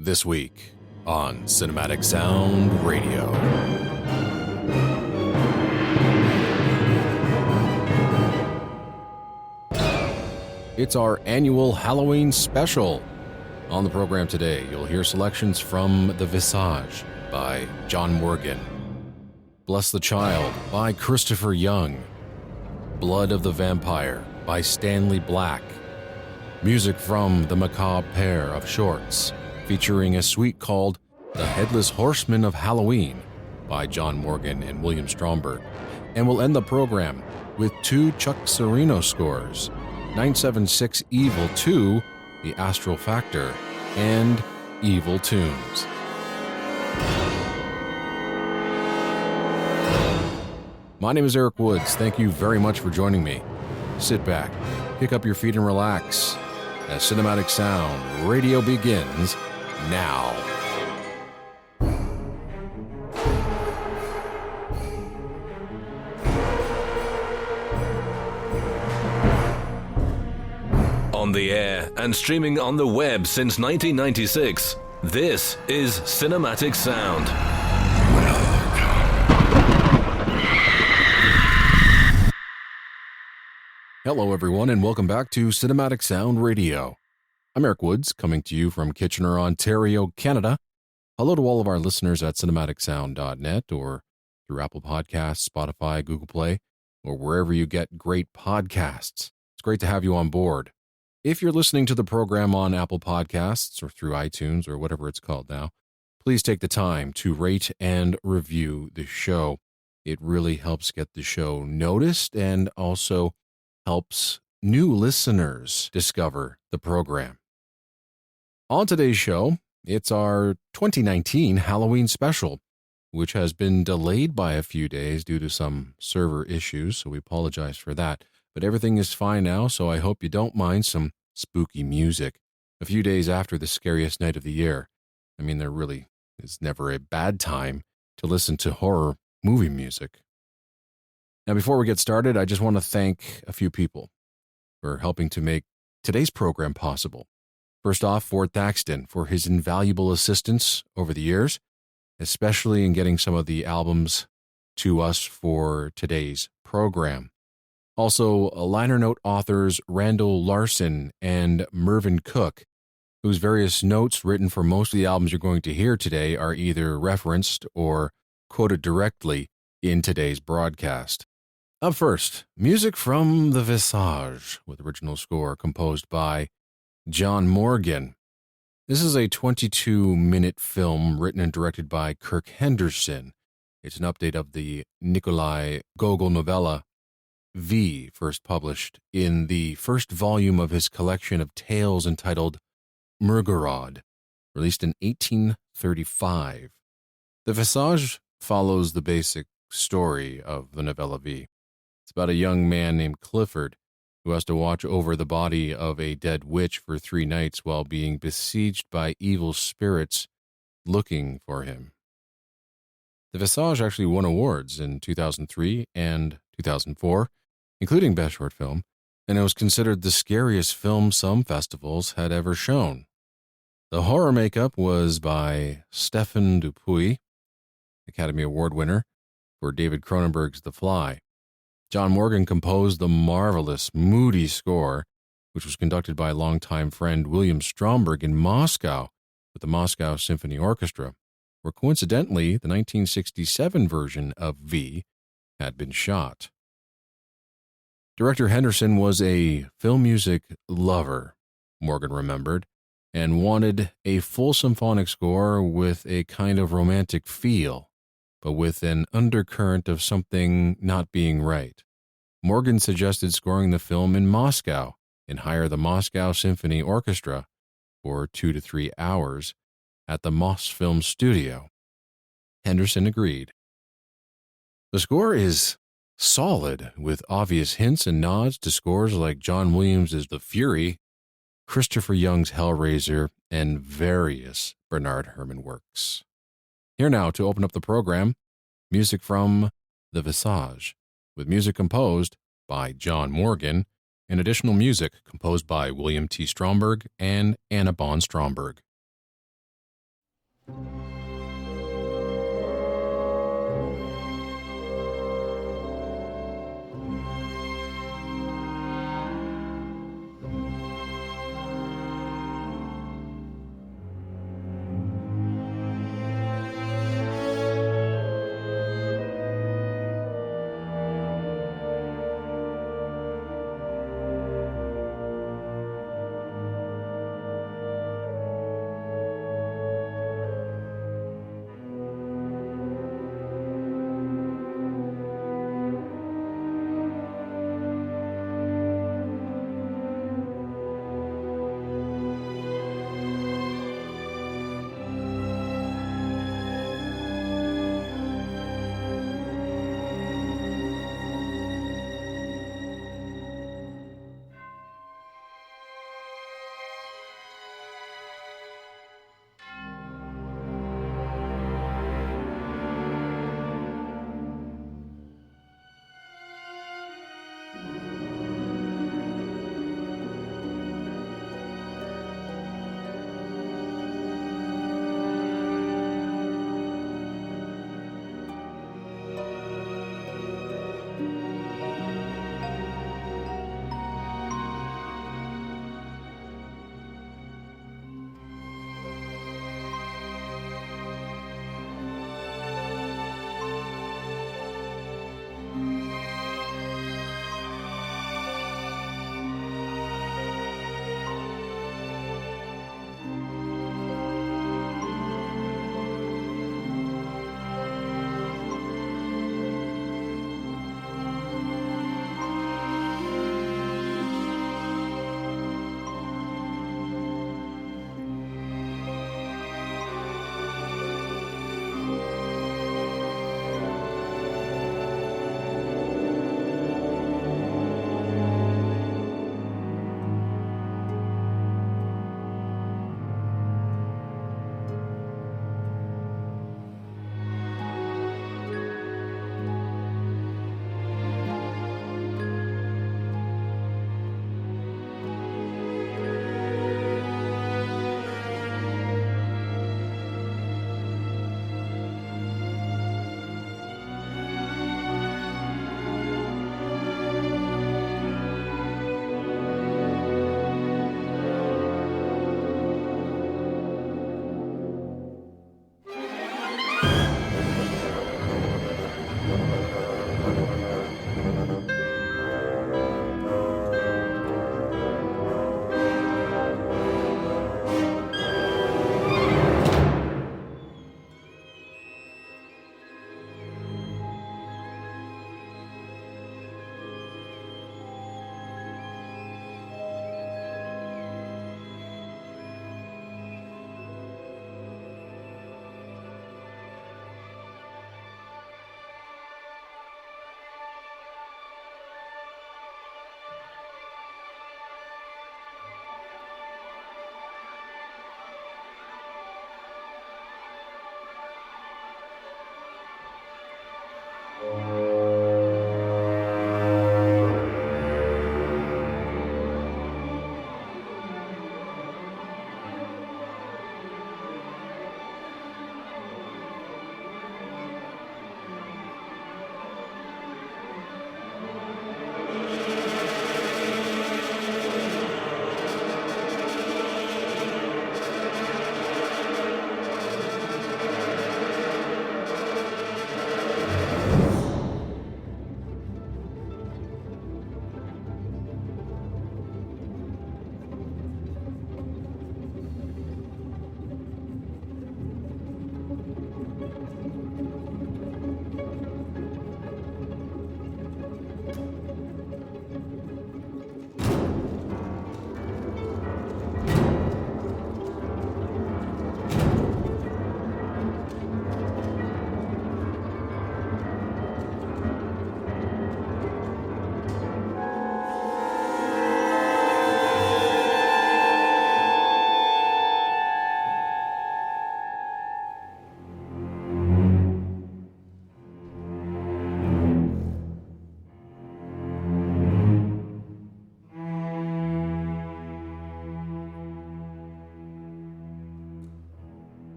This week on Cinematic Sound Radio. It's our annual Halloween special. On the program today, you'll hear selections from The VISAGE by John Morgan, Bless the Child by Christopher Young, Blood of the Vampire by Stanley Black, music from the Macabre pair of shorts, featuring a suite called The Headless Horseman of Halloween by John Morgan and William Stromberg. And we'll end the program with two Chuck Cirino scores, 976 Evil 2, The Astral Factor, and Evil Toons. My name is Eric Woods. Thank you very much for joining me. Sit back, pick up your feet and relax as Cinematic Sound Radio begins now. On the air and streaming on the web since 1996, this is Cinematic Sound. Hello, everyone, and welcome back to Cinematic Sound Radio. I'm Eric Woods, coming to you from Kitchener, Ontario, Canada. Hello to all of our listeners at cinematicsound.net or through Apple Podcasts, Spotify, Google Play, or wherever you get great podcasts. It's great to have you on board. If you're listening to the program on Apple Podcasts or through iTunes or whatever it's called now, please take the time to rate and review the show. It really helps get the show noticed and also helps new listeners discover the program. On today's show, it's our 2019 Halloween special, which has been delayed by a few days due to some server issues, so we apologize for that. But everything is fine now, so I hope you don't mind some spooky music a few days after the scariest night of the year. I mean, there really is never a bad time to listen to horror movie music. Now, before we get started, I just want to thank a few people for helping to make today's program possible. First off, Ford Thaxton for his invaluable assistance over the years, especially in getting some of the albums to us for today's program. Also, liner note authors Randall Larson and Mervyn Cook, whose various notes written for most of the albums you're going to hear today are either referenced or quoted directly in today's broadcast. Up first, music from The VISAGE, with original score composed by John Morgan. This is a 22-minute film written and directed by Kirk Henderson. It's an update of the Nikolai Gogol novella V, first published in the first volume of his collection of tales entitled Murgorod, released in 1835. The VISAGE follows the basic story of the novella V. It's about a young man named Clifford who has to watch over the body of a dead witch for 3 nights while being besieged by evil spirits looking for him. The VISAGE actually won awards in 2003 and 2004, including Best Short Film, and it was considered the scariest film some festivals had ever shown. The horror makeup was by Stephen Dupuy, Academy Award winner for David Cronenberg's The Fly. John Morgan composed the marvelous, moody score, which was conducted by longtime friend William Stromberg in Moscow with the Moscow Symphony Orchestra, where coincidentally the 1967 version of V had been shot. Director Henderson was a film music lover, Morgan remembered, and wanted a full symphonic score with a kind of romantic feel, but with an undercurrent of something not being right. Morgan suggested scoring the film in Moscow and hire the Moscow Symphony Orchestra for 2 to 3 hours at the Mosfilm studio. Henderson agreed. The score is solid, with obvious hints and nods to scores like John Williams' The Fury, Christopher Young's Hellraiser, and various Bernard Herrmann works. Here now, to open up the program, music from The VISAGE, with music composed by John Morgan and additional music composed by William T. Stromberg and Anna Bon Stromberg.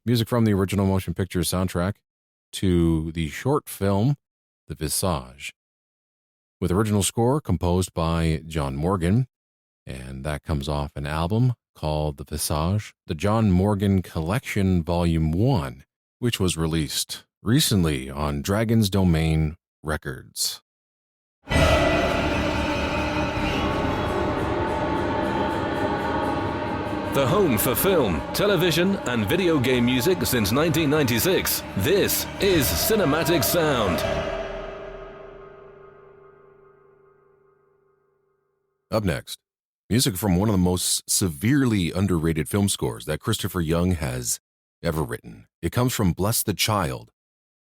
Music from the original motion picture soundtrack to the short film, The Visage, with original score composed by John Morgan, and that comes off an album called The Visage, the John Morgan Collection Volume 1, which was released recently on Dragon's Domain Records. The home for film, television, and video game music since 1996. This is Cinematic Sound. Up next, music from one of the most severely underrated film scores that Christopher Young has ever written. It comes from Bless the Child.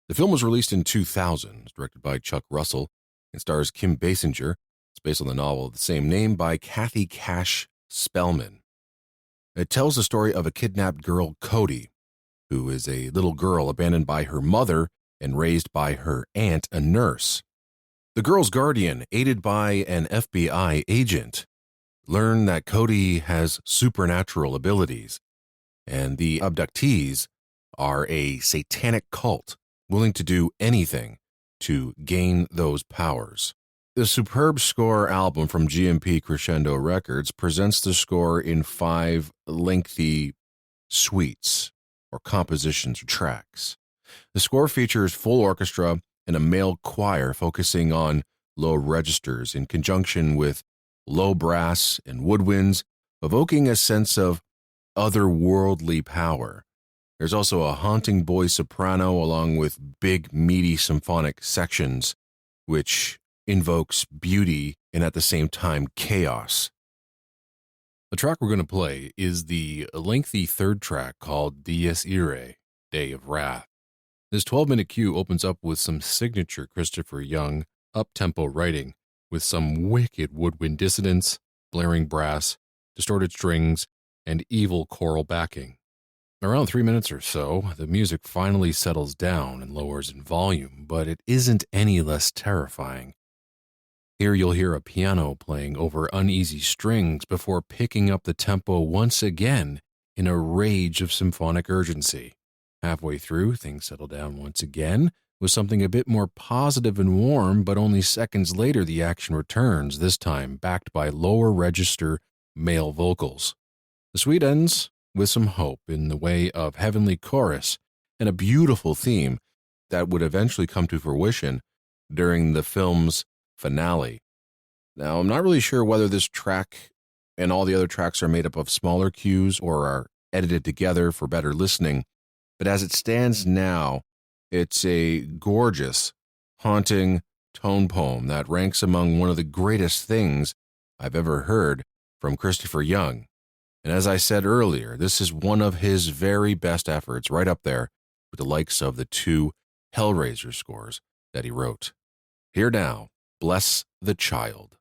The film was released in 2000, directed by Chuck Russell, and stars Kim Basinger. It's based on the novel of the same name by Kathy Cash Spellman. It tells the story of a kidnapped girl, Cody, who is a little girl abandoned by her mother and raised by her aunt, a nurse. The girl's guardian, aided by an FBI agent, learn that Cody has supernatural abilities, and the abductees are a satanic cult willing to do anything to gain those powers. The superb score album from GMP Crescendo Records presents the score in 5 lengthy suites or compositions or tracks. The score features full orchestra and a male choir focusing on low registers in conjunction with low brass and woodwinds, evoking a sense of otherworldly power. There's also a haunting boy soprano along with big, meaty symphonic sections, which invokes beauty and at the same time chaos. The track we're going to play is the lengthy third track called Dies Irae, Day of Wrath. This 12-minute cue opens up with some signature Christopher Young up-tempo writing with some wicked woodwind dissonance, blaring brass, distorted strings, and evil choral backing. Around 3 minutes or so, the music finally settles down and lowers in volume, but it isn't any less terrifying. Here you'll hear a piano playing over uneasy strings before picking up the tempo once again in a rage of symphonic urgency. Halfway through, things settle down once again with something a bit more positive and warm, but only seconds later the action returns, this time backed by lower register male vocals. The suite ends with some hope in the way of heavenly chorus and a beautiful theme that would eventually come to fruition during the film's finale. Now, I'm not really sure whether this track and all the other tracks are made up of smaller cues or are edited together for better listening, but as it stands now, it's a gorgeous, haunting tone poem that ranks among one of the greatest things I've ever heard from Christopher Young. And as I said earlier, this is one of his very best efforts, right up there with the likes of the 2 Hellraiser scores that he wrote. Here now, Bless the Child.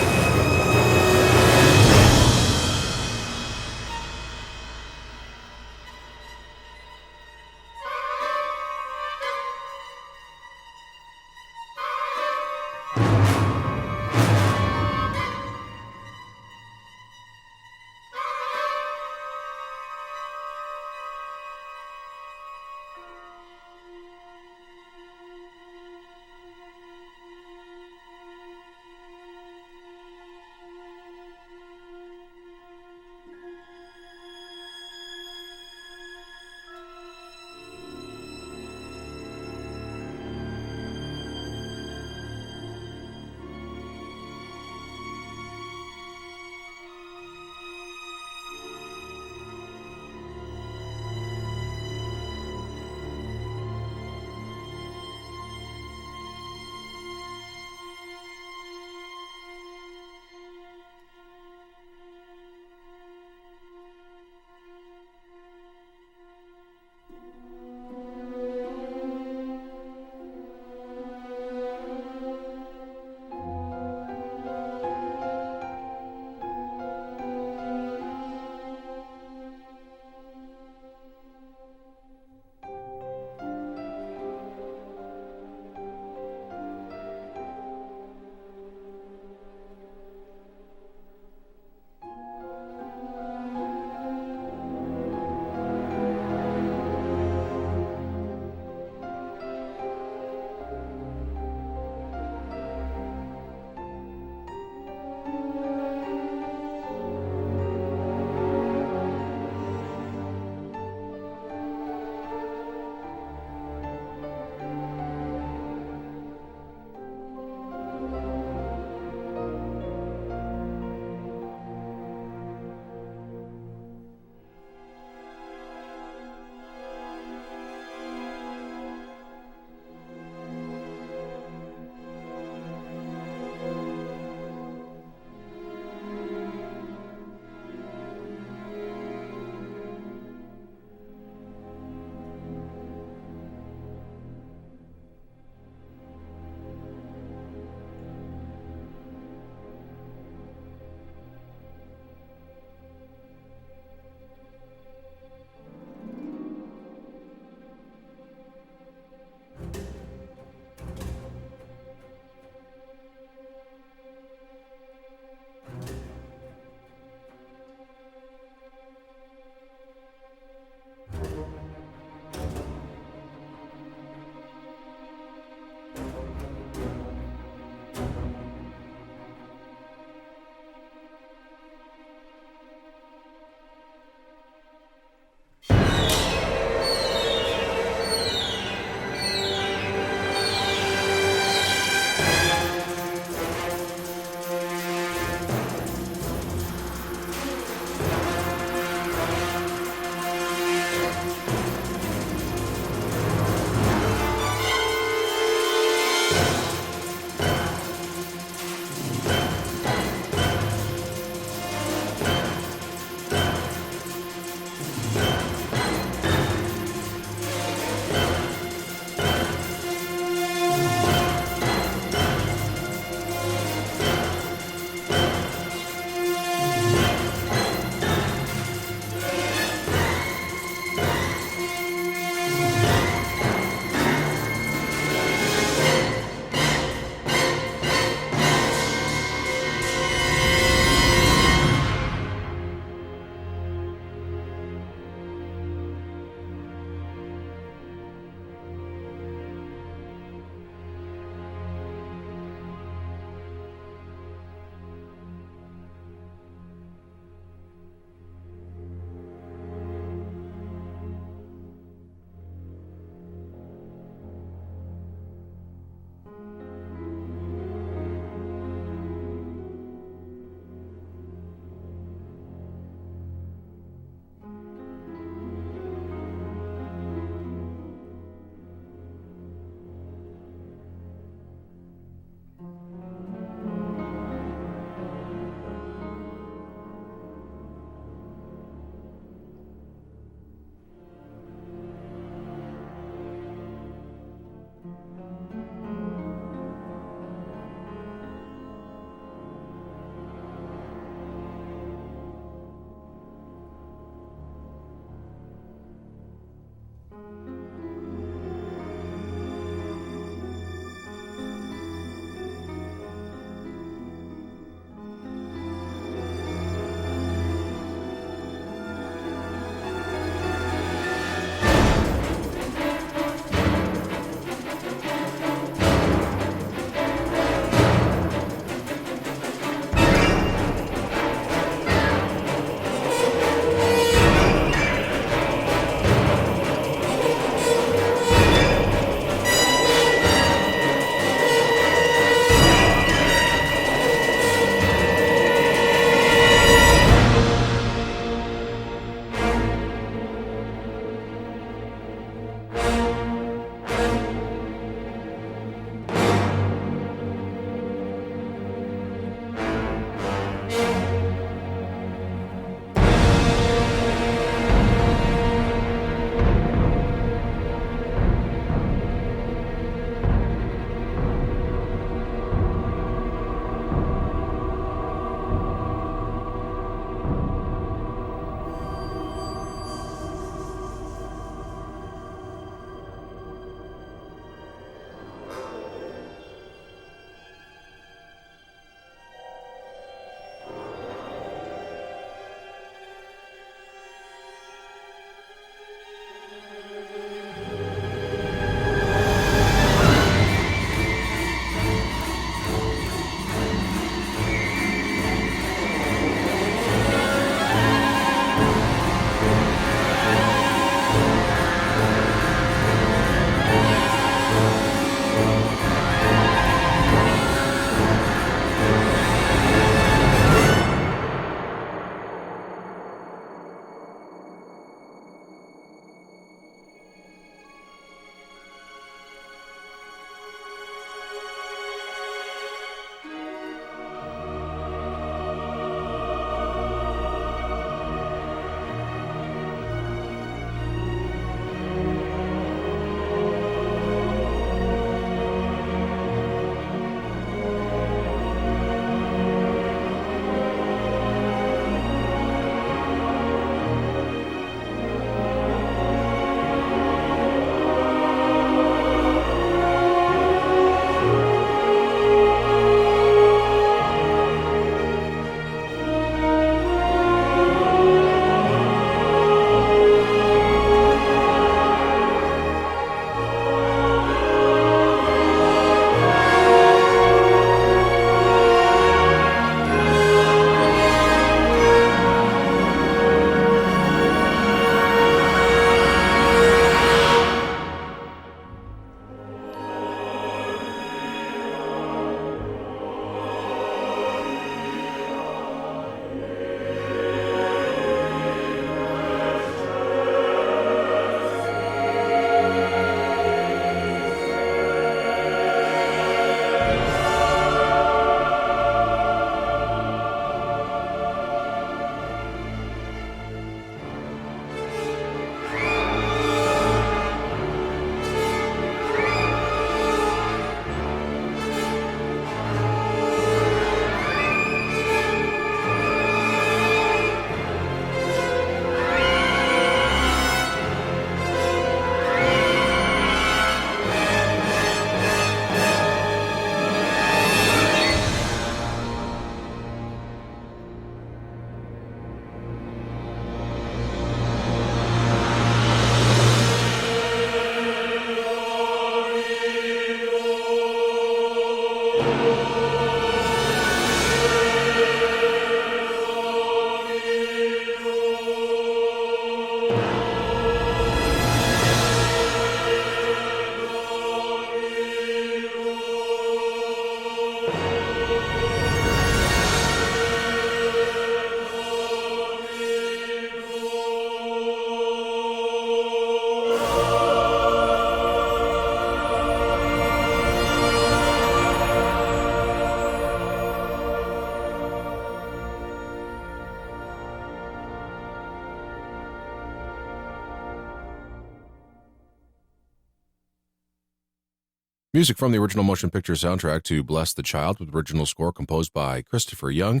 Music from the original motion picture soundtrack to Bless the Child, with original score composed by Christopher Young,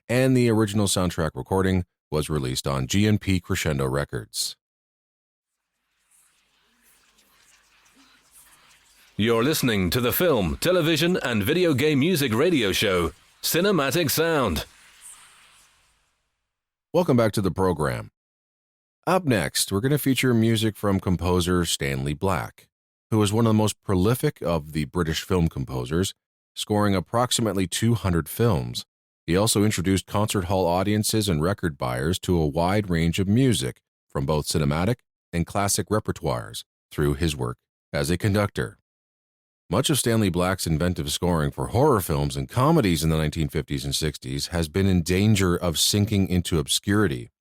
and the original soundtrack recording was released on G&P Crescendo Records. You're listening to the film, television, and video game music radio show, Cinematic Sound. Welcome back to the program. Up next, we're going to feature music from composer Stanley Black, who is one of the most prolific of the British film composers, scoring approximately 200 films. He also introduced concert hall audiences and record buyers to a wide range of music from both cinematic and classic repertoires through his work as a conductor. Much of Stanley Black's inventive scoring for horror films and comedies in the 1950s and 60s has been in danger of sinking into obscurity.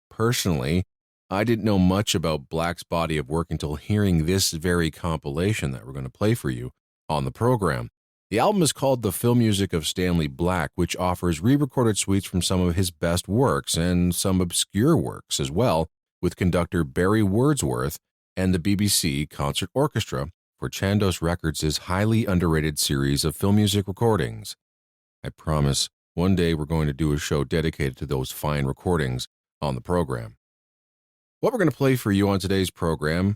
Personally, I didn't know much about Black's body of work until hearing this very compilation that we're going to play for you on the program. The album is called The Film Music of Stanley Black, which offers re-recorded suites from some of his best works and some obscure works as well, with conductor Barry Wordsworth and the BBC Concert Orchestra for Chandos Records' highly underrated series of film music recordings. I promise one day we're going to do a show dedicated to those fine recordings on the program. What we're going to play for you on today's program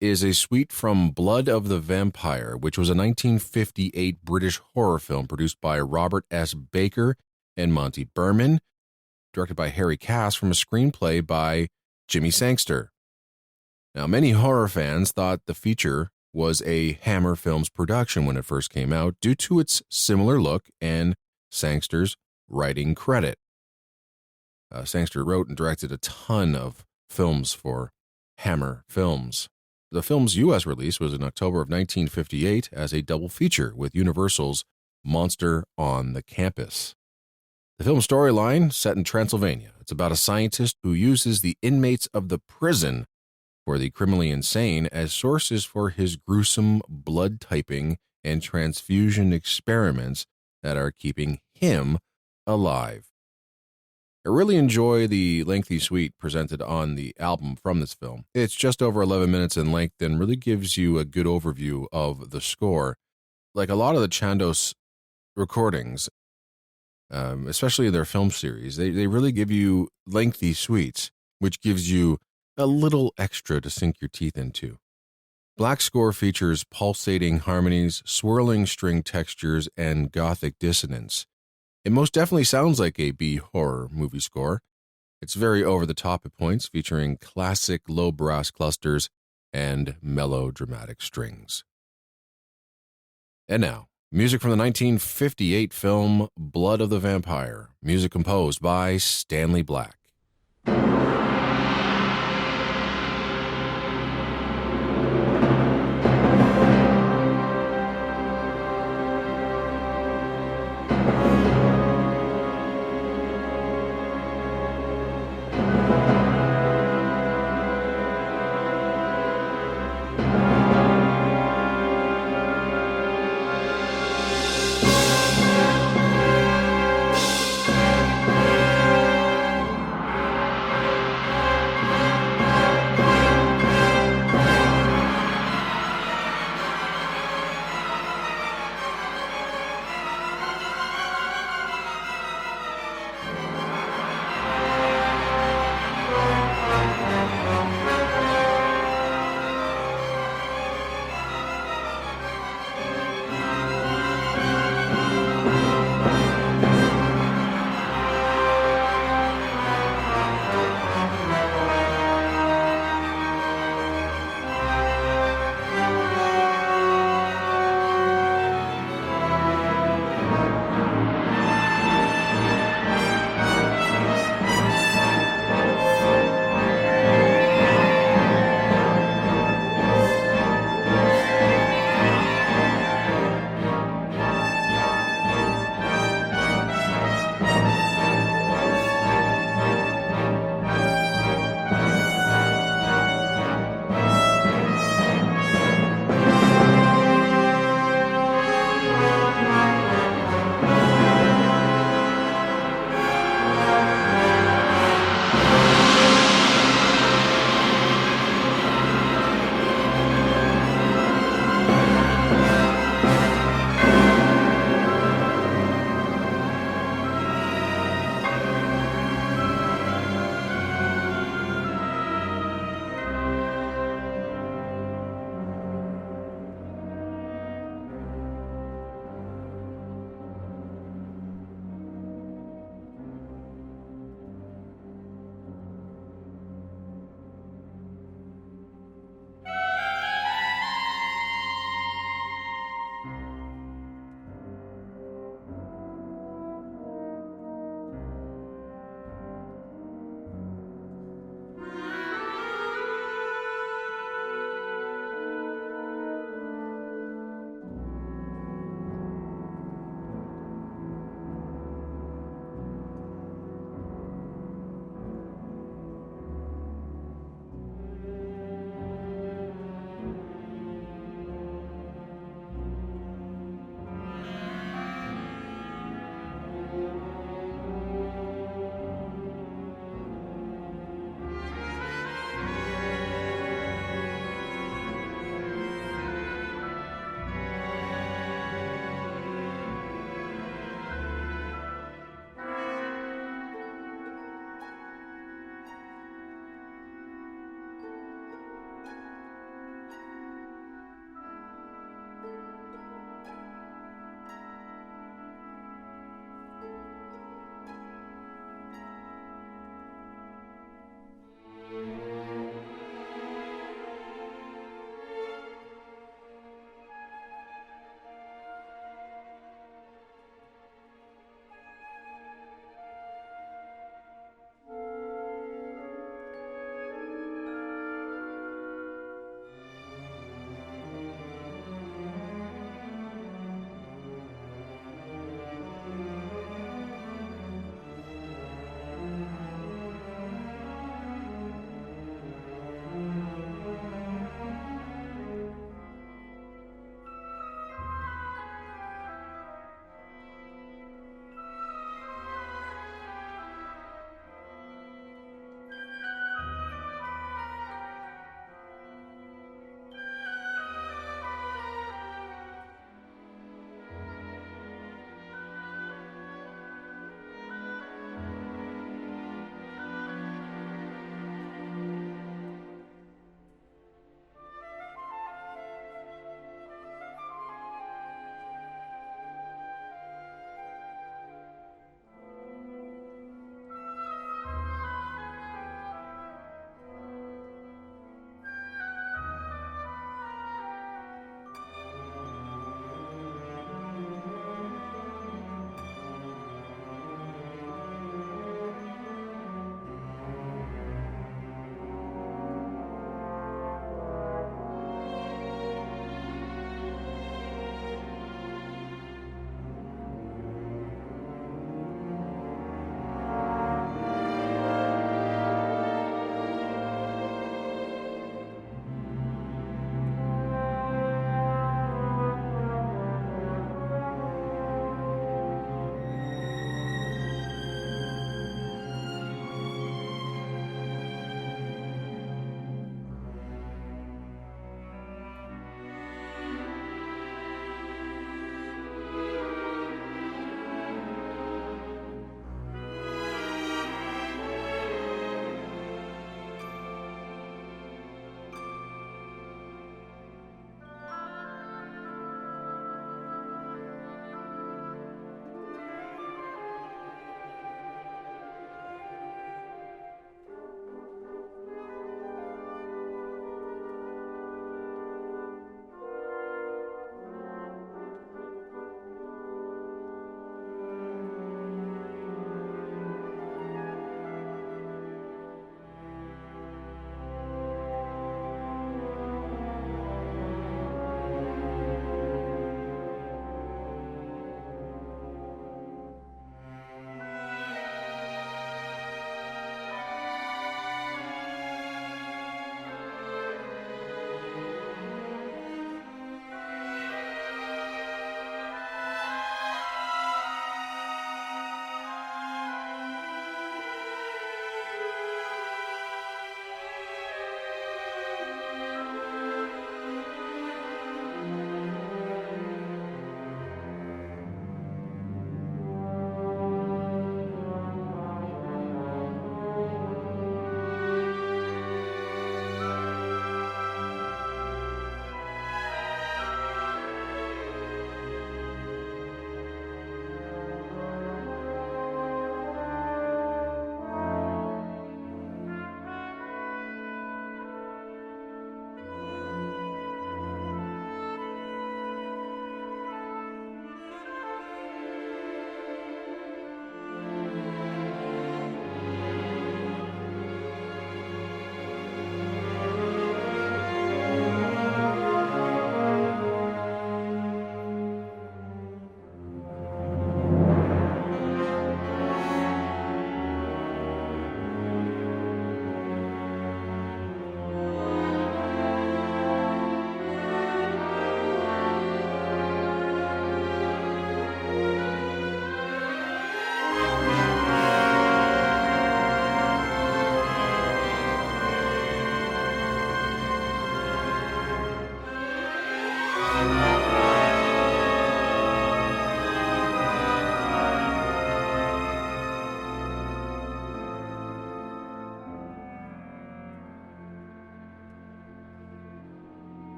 is a suite from Blood of the Vampire, which was a 1958 British horror film produced by Robert S. Baker and Monty Berman, directed by Harry Cass from a screenplay by Jimmy Sangster. Now, many horror fans thought the feature was a Hammer Films production when it first came out due to its similar look and Sangster's writing credit. Sangster wrote and directed a ton of films for Hammer Films. The film's U.S. release was in October of 1958 as a double feature with Universal's Monster on the Campus. The film's storyline, set in Transylvania, it's about a scientist who uses the inmates of the prison for the criminally insane as sources for his gruesome blood typing and transfusion experiments that are keeping him alive. I really enjoy the lengthy suite presented on the album from this film. It's just over 11 minutes in length and really gives you a good overview of the score. Like a lot of the Chandos recordings, especially in their film series, they really give you lengthy suites, which gives you a little extra to sink your teeth into. Black's score features pulsating harmonies, swirling string textures, and gothic dissonance. It most definitely sounds like a B-horror movie score. It's very over-the-top at points, featuring classic low brass clusters and melodramatic strings. And now, music from the 1958 film Blood of the Vampire, music composed by Stanley Black.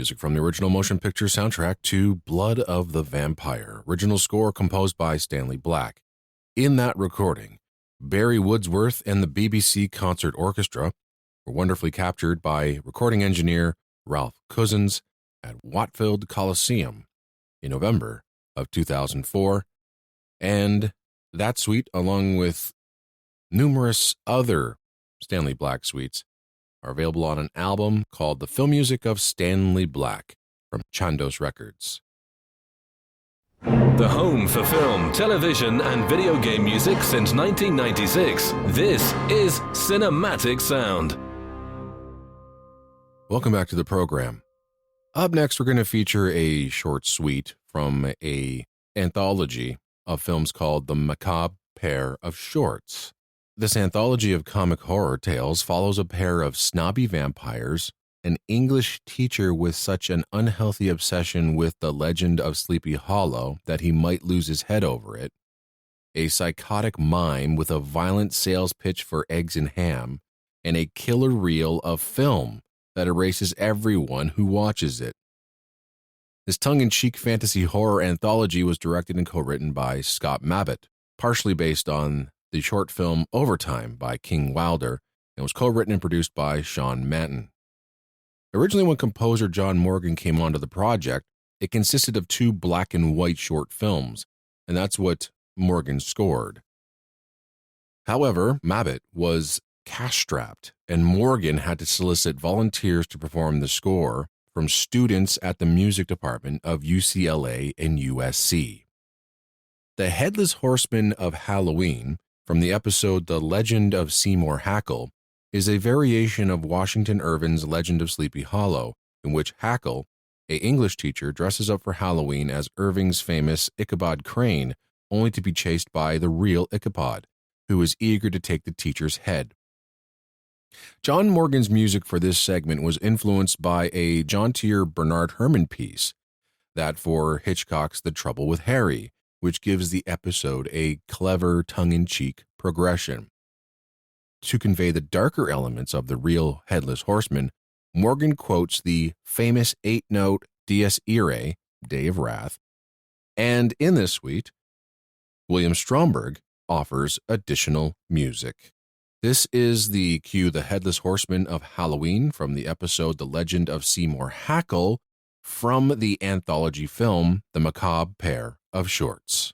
music from the original motion picture soundtrack to Blood of the Vampire, original score composed by Stanley Black. In that recording, Barry Woodsworth and the BBC Concert Orchestra were wonderfully captured by recording engineer Ralph Cousins at Watfield Coliseum in November of 2004, and that suite, along with numerous other Stanley Black suites, are available on an album called The Film Music of Stanley Black from Chandos Records. The home for film, television, and video game music since 1996. This is Cinematic Sound. Welcome back to the program. Up next, we're going to feature a short suite from an anthology of films called The Macabre Pair of Shorts. This anthology of comic horror tales follows a pair of snobby vampires, an English teacher with such an unhealthy obsession with the legend of Sleepy Hollow that he might lose his head over it, a psychotic mime with a violent sales pitch for eggs and ham, and a killer reel of film that erases everyone who watches it. This tongue-in-cheek fantasy horror anthology was directed and co-written by Scott Mabbitt, partially based on the short film Overtime by King Wilder, and was co-written and produced by Sean Manton. Originally, when composer John Morgan came onto the project, it consisted of 2 black and white short films, and that's what Morgan scored. However, Mabbitt was cash-strapped, and Morgan had to solicit volunteers to perform the score from students at the music department of UCLA and USC. The Headless Horseman of Halloween, from the episode The Legend of Seymour Hackell, is a variation of Washington Irving's Legend of Sleepy Hollow, in which Hackell, an English teacher, dresses up for Halloween as Irving's famous Ichabod Crane, only to be chased by the real Ichabod, who is eager to take the teacher's head. John Morgan's music for this segment was influenced by a jauntier Bernard Herrmann piece, that for Hitchcock's The Trouble with Harry, which gives the episode a clever tongue-in-cheek progression. To convey the darker elements of the real Headless Horseman, Morgan quotes the famous 8-note Dies Irae, Day of Wrath, and in this suite, William Stromberg offers additional music. This is the cue The Headless Horseman of Halloween from the episode The Legend of Seymour Hackell from the anthology film The Macabre Pair of Shorts.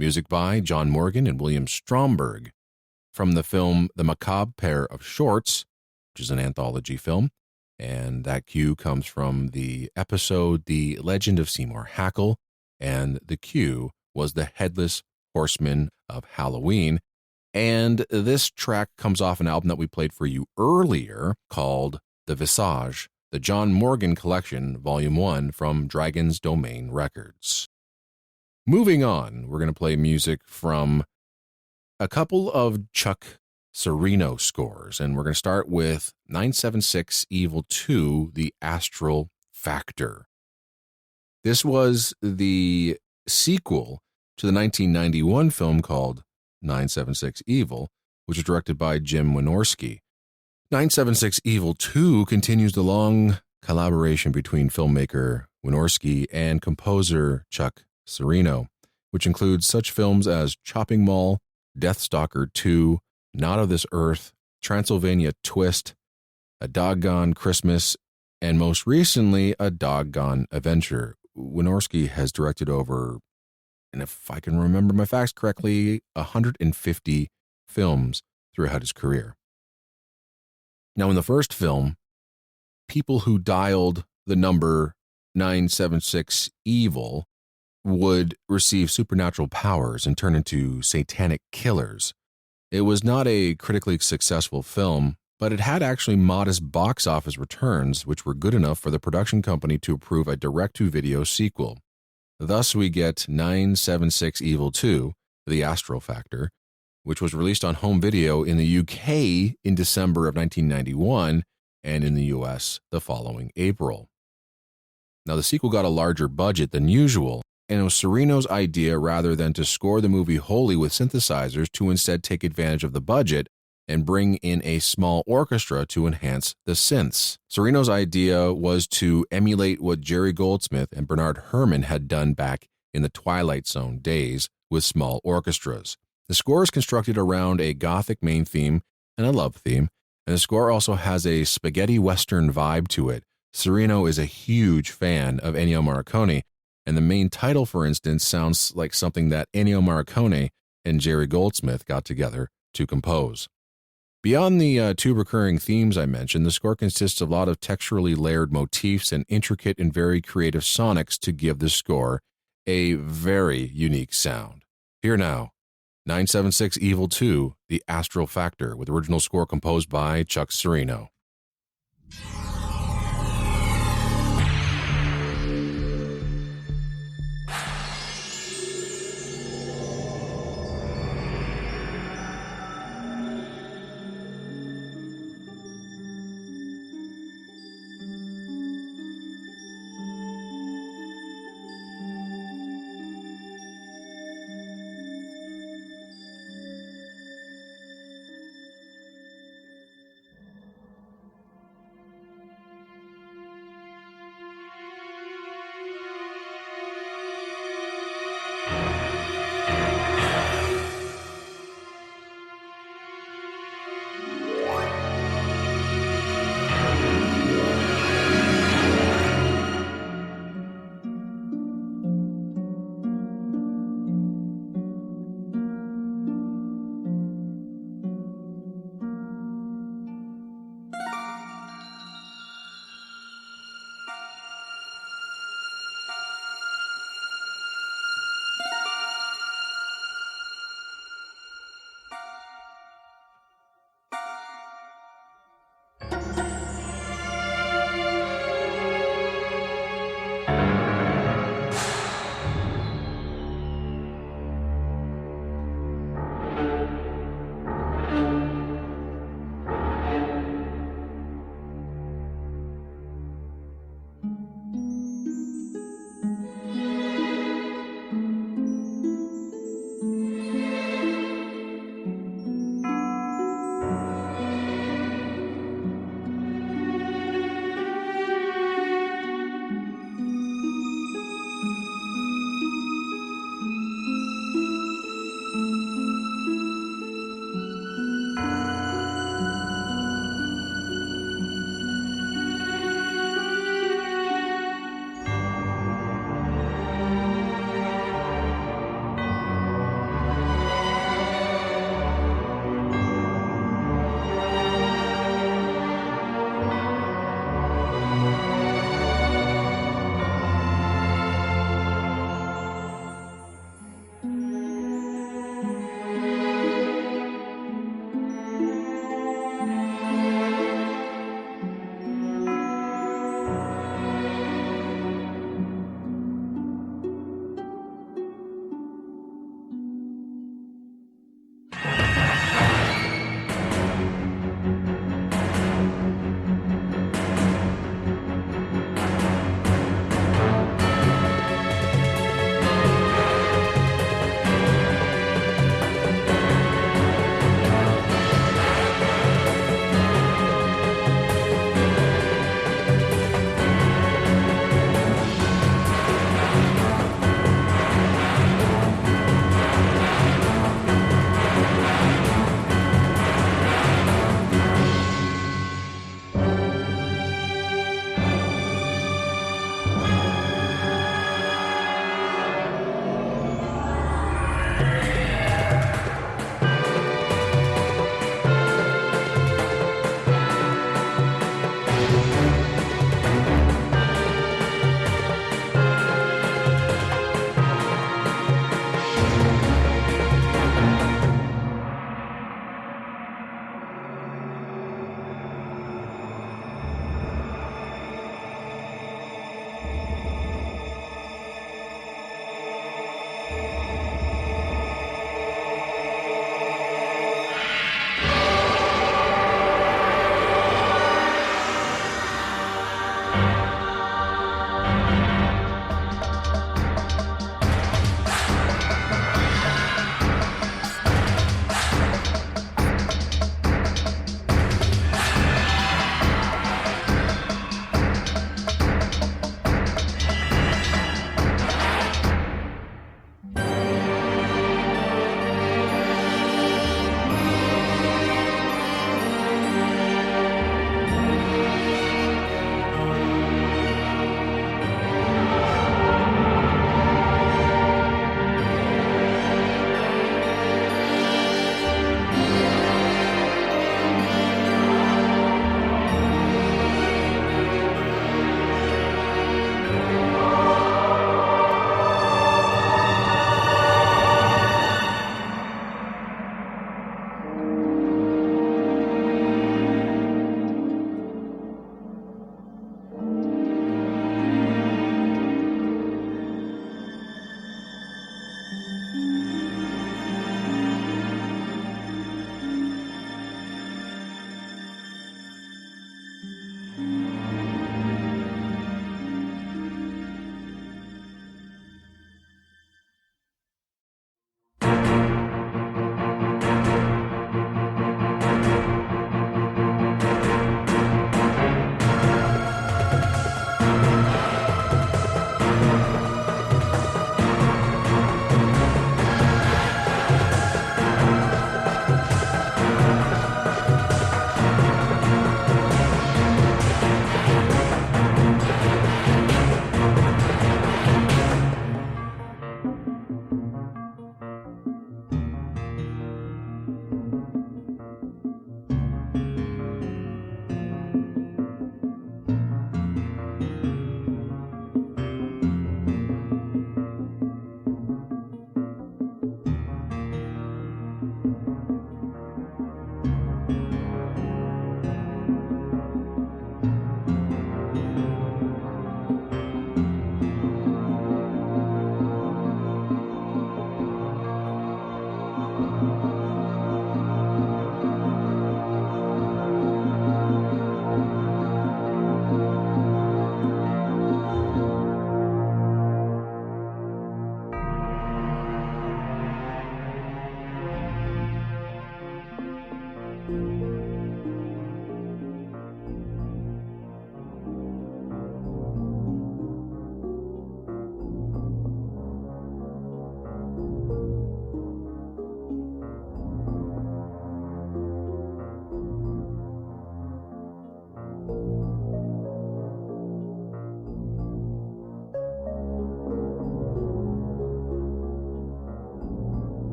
Music by John Morgan and William Stromberg. From the film The Macabre Pair of Shorts, which is an anthology film. And that cue comes from the episode The Legend of Seymour Hackell. And the cue was The Headless Horseman of Halloween. And this track comes off an album that we played for you earlier called The VISAGE, the John Morgan Collection, Volume 1 from Dragon's Domain Records. Moving on, we're going to play music from a couple of Chuck Cirino scores, and we're going to start with 976 Evil 2, The Astral Factor. This was the sequel to the 1991 film called 976 Evil, which was directed by Jim Wynorski. 976 Evil 2 continues the long collaboration between filmmaker Wynorski and composer Chuck Cirino, which includes such films as Chopping Mall, Deathstalker 2, Not of This Earth, Transylvania Twist, A Doggone Christmas, and most recently, A Doggone Adventure. Wynorski has directed over, and if I can remember my facts correctly, 150 films throughout his career. Now, in the first film, people who dialed the number 976 Evil would receive supernatural powers and turn into satanic killers. It was not a critically successful film, but it had actually modest box office returns, which were good enough for the production company to approve a direct-to-video sequel. Thus, we get 976 Evil 2, The Astral Factor, which was released on home video in the UK in December of 1991 and in the US the following April. Now, the sequel got a larger budget than usual, and it was Cirino's idea rather than to score the movie wholly with synthesizers to instead take advantage of the budget and bring in a small orchestra to enhance the synths. Cirino's idea was to emulate what Jerry Goldsmith and Bernard Herrmann had done back in the Twilight Zone days with small orchestras. The score is constructed around a gothic main theme and a love theme, and the score also has a spaghetti western vibe to it. Cirino is a huge fan of Ennio Morricone, and the main title, for instance, sounds like something that Ennio Morricone and Jerry Goldsmith got together to compose. Beyond the two recurring themes I mentioned, the score consists of a lot of texturally layered motifs and intricate and very creative sonics to give the score a very unique sound. Here now, 976 Evil 2, The Astral Factor, with original score composed by Chuck Cirino.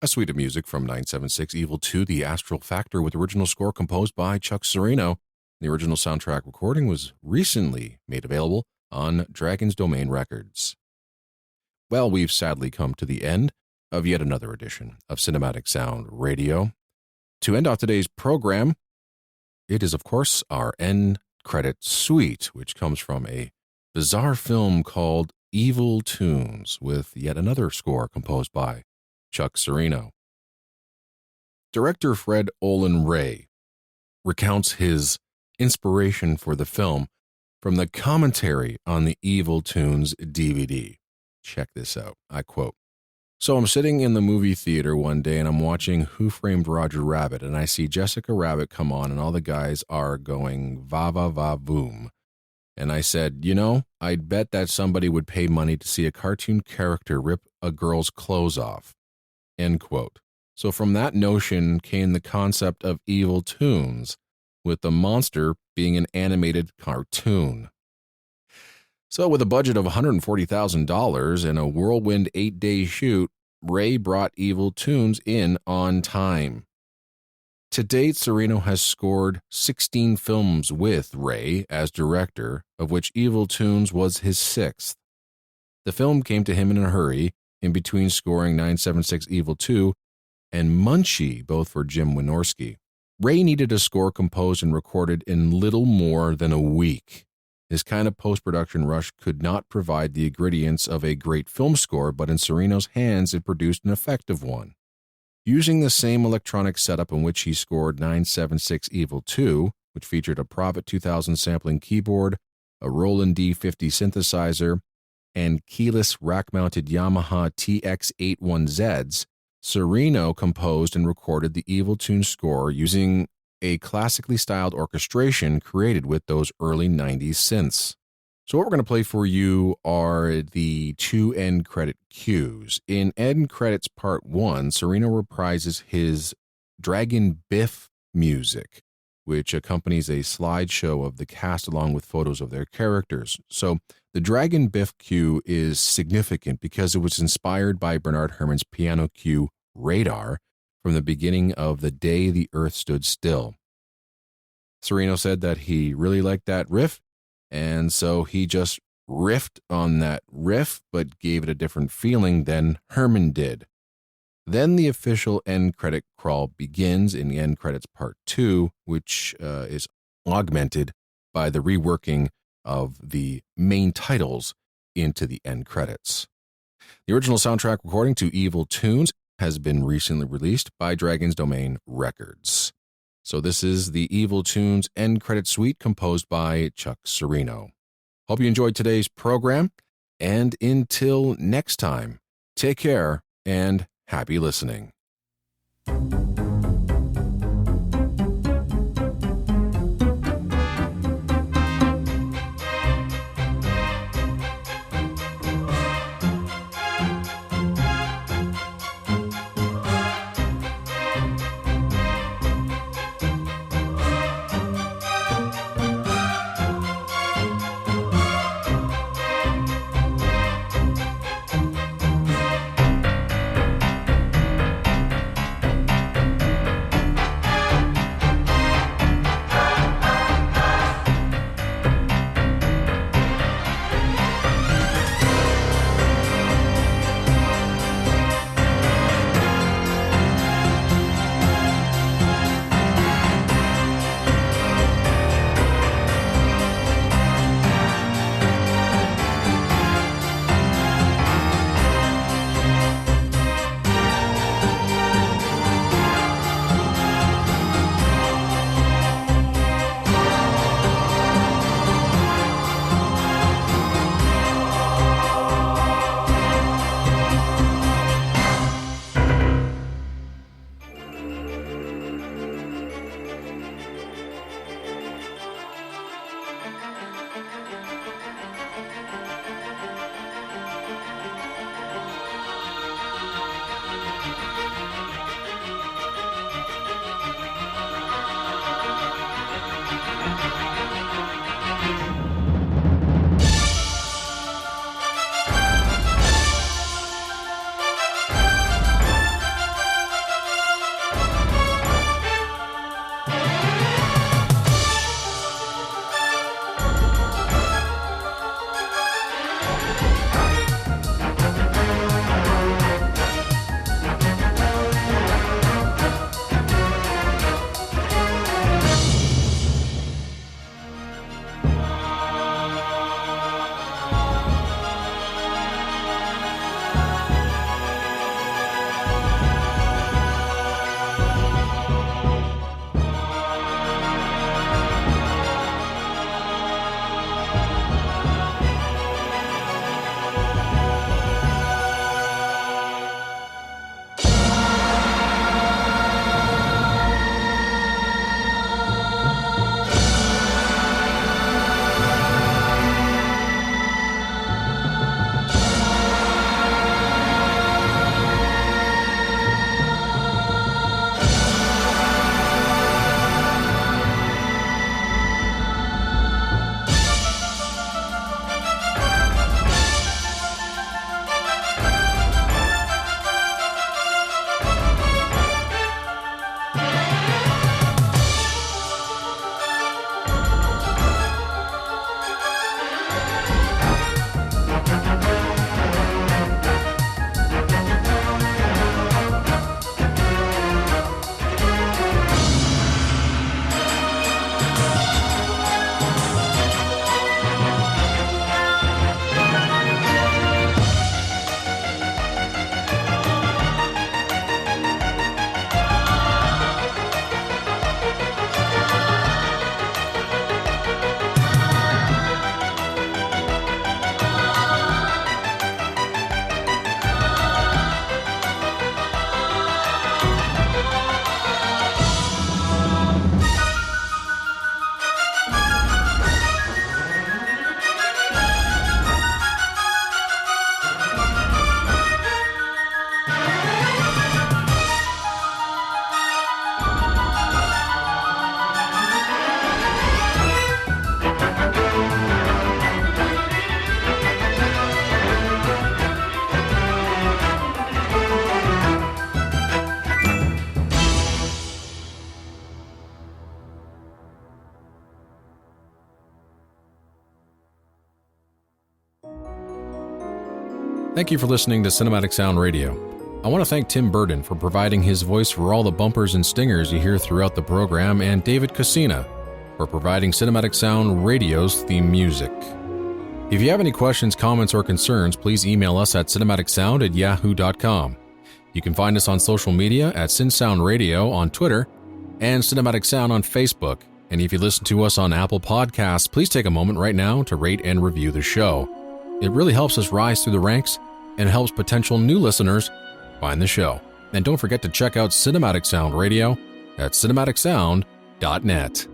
A suite of music from 976 Evil 2, The Astral Factor, with original score composed by Chuck Cirino. The original soundtrack recording was recently made available on Dragon's Domain Records. Well, we've sadly come to the end of yet another edition of Cinematic Sound Radio. To end off today's program, it is, of course, our end credit suite, which comes from a bizarre film called Evil Toons, with yet another score composed by Chuck Cirino. Director Fred Olen Ray recounts his inspiration for the film from the commentary on the Evil Toons DVD. Check this out. I quote, "So I'm sitting in the movie theater one day and I'm watching Who Framed Roger Rabbit, and I see Jessica Rabbit come on and all the guys are going va va va boom. And I said, you know, I'd bet that somebody would pay money to see a cartoon character rip a girl's clothes off." End quote. So from that notion came the concept of Evil Toons, with the monster being an animated cartoon. So with a budget of $140,000 and a whirlwind 8-day shoot, Ray brought Evil Toons in on time. To date, Cirino has scored 16 films with Ray as director, of which Evil Toons was his 6th. The film came to him in a hurry, in between scoring 976 Evil 2 and Munchie, both for Jim Wynorski. Ray needed a score composed and recorded in little more than a week. This kind of post-production rush could not provide the ingredients of a great film score, but in Cirino's hands it produced an effective one. Using the same electronic setup in which he scored 976 Evil 2, which featured a Prophet 2000 sampling keyboard, a Roland D50 synthesizer, and keyless rack-mounted Yamaha TX-81Zs, Cirino composed and recorded the Evil Toons score using a classically styled orchestration created with those early 90s synths. So what we're going to play for you are the 2 end credit cues. In end credits part 1, Cirino reprises his Dragon Biff music, which accompanies a slideshow of the cast along with photos of their characters. So the Dragon Biff cue is significant because it was inspired by Bernard Herrmann's piano cue Radar from the beginning of The Day the Earth Stood Still. Cirino said that he really liked that riff, and so he just riffed on that riff but gave it a different feeling than Herrmann did. Then the official end credit crawl begins in the end credits part 2, which is augmented by the reworking of the main titles into the end credits. The original soundtrack recording to Evil Toons has been recently released by Dragon's Domain Records. So this is the Evil Toons end credit suite composed by Chuck Cirino. Hope you enjoyed today's program, and until next time, take care and happy listening. Thank you for listening to Cinematic Sound Radio. I want to thank Tim Burden for providing his voice for all the bumpers and stingers you hear throughout the program, and David Casina for providing Cinematic Sound Radio's theme music. If you have any questions, comments, or concerns, please email us at cinematicsound@yahoo.com. You can find us on social media at CinSound Radio on Twitter and Cinematic Sound on Facebook. And if you listen to us on Apple Podcasts, please take a moment right now to rate and review the show. It really helps us rise through the ranks and helps potential new listeners find the show. And don't forget to check out Cinematic Sound Radio at cinematicsound.net.